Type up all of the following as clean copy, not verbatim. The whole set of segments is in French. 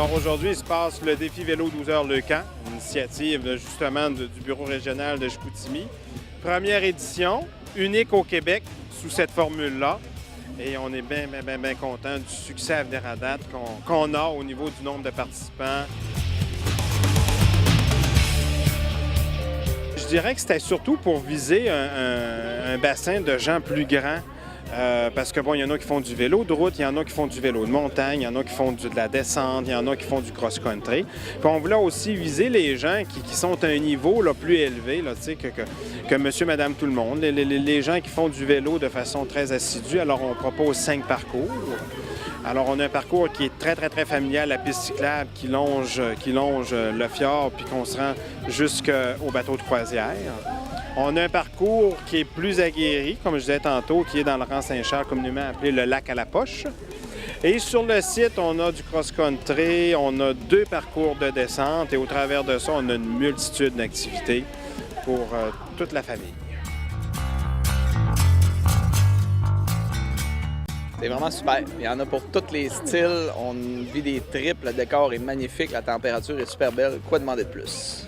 Alors aujourd'hui, il se passe le défi vélo 12 heures Leucan, une initiative justement du Bureau régional de Chicoutimi. Première édition, unique au Québec sous cette formule-là. Et on est bien content du succès à venir à date qu'on a au niveau du nombre de participants. Je dirais que c'était surtout pour viser un bassin de gens plus grands. Parce que bon, il y en a qui font du vélo de route, il y en a qui font du vélo de montagne, il y en a qui font de la descente, il y en a qui font du cross-country. Puis on voulait aussi viser les gens qui sont à un niveau là, plus élevé là, que monsieur, madame, tout le monde. Les gens qui font du vélo de façon très assidue. Alors on propose 5 parcours. Alors on a un parcours qui est très familial, la piste cyclable qui longe le fjord puis qu'on se rend jusqu'au bateau de croisière. On a un parcours qui est plus aguerri, comme je disais tantôt, qui est dans le rang Saint-Charles, communément appelé le lac à la poche. Et sur le site, on a du cross-country, on a 2 parcours de descente et au travers de ça, on a une multitude d'activités pour toute la famille. C'est vraiment super. Il y en a pour tous les styles. On vit des trips, le décor est magnifique, la température est super belle. Quoi demander de plus?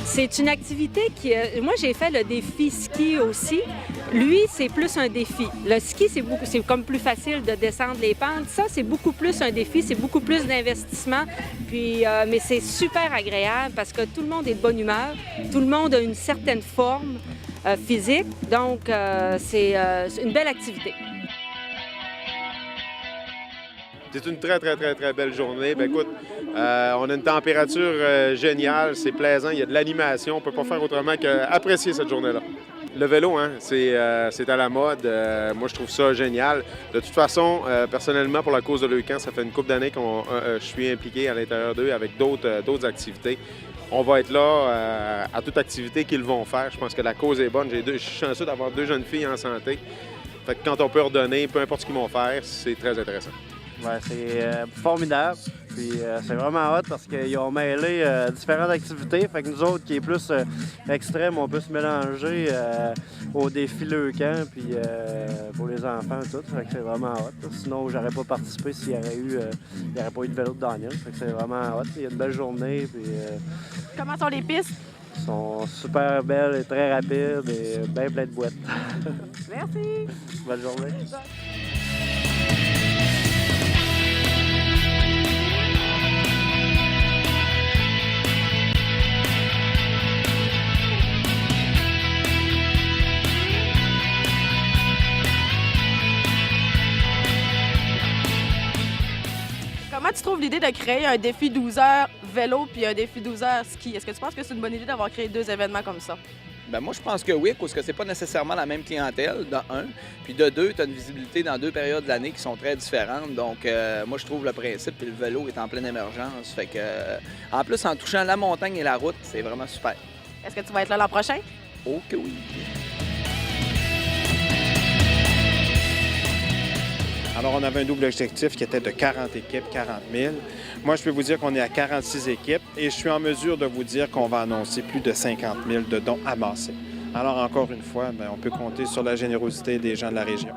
C'est une activité qui... moi, j'ai fait le défi ski aussi. Lui, c'est plus un défi. Le ski, c'est comme plus facile de descendre les pentes. Ça, c'est beaucoup plus un défi, c'est beaucoup plus d'investissement. Puis, mais c'est super agréable parce que tout le monde est de bonne humeur. Tout le monde a une certaine forme physique. Donc, c'est une belle activité. C'est une très belle journée. Bien, écoute, on a une température géniale, c'est plaisant, il y a de l'animation. On ne peut pas faire autrement qu'apprécier cette journée-là. Le vélo, hein, c'est à la mode. Moi, je trouve ça génial. De toute façon, personnellement, pour la cause de Leucan, ça fait une couple d'années que je suis impliqué à l'intérieur d'eux avec d'autres activités. On va être là à toute activité qu'ils vont faire. Je pense que la cause est bonne. Je suis chanceux d'avoir 2 jeunes filles en santé. Fait que quand on peut redonner, peu importe ce qu'ils vont faire, c'est très intéressant. Ouais, c'est formidable. Puis c'est vraiment hot parce qu'ils ont mêlé différentes activités. Fait que nous autres, qui est plus extrême, on peut se mélanger au défi Leucan, puis pour les enfants et tout. Fait que c'est vraiment hot. Sinon, j'aurais pas participé s'il y aurait pas eu de vélo de Daniel. Fait que c'est vraiment hot. Il y a une belle journée. Puis, comment sont les pistes? Elles sont super belles et très rapides et bien plein de boîtes. Merci! Bonne journée. Comment tu trouves l'idée de créer un défi 12 heures vélo puis un défi 12 heures ski? Est-ce que tu penses que c'est une bonne idée d'avoir créé 2 événements comme ça? Bien, moi, je pense que oui, parce que c'est pas nécessairement la même clientèle, de 1. Puis de 2, tu as une visibilité dans 2 périodes de l'année qui sont très différentes. Donc, moi, je trouve le principe, puis le vélo est en pleine émergence. Fait que, en plus, en touchant la montagne et la route, c'est vraiment super. Est-ce que tu vas être là l'an prochain? Oh que oui! Alors, on avait un double objectif qui était de 40 équipes, 40 000. Moi, je peux vous dire qu'on est à 46 équipes et je suis en mesure de vous dire qu'on va annoncer plus de 50 000 de dons amassés. Alors, encore une fois, on peut compter sur la générosité des gens de la région.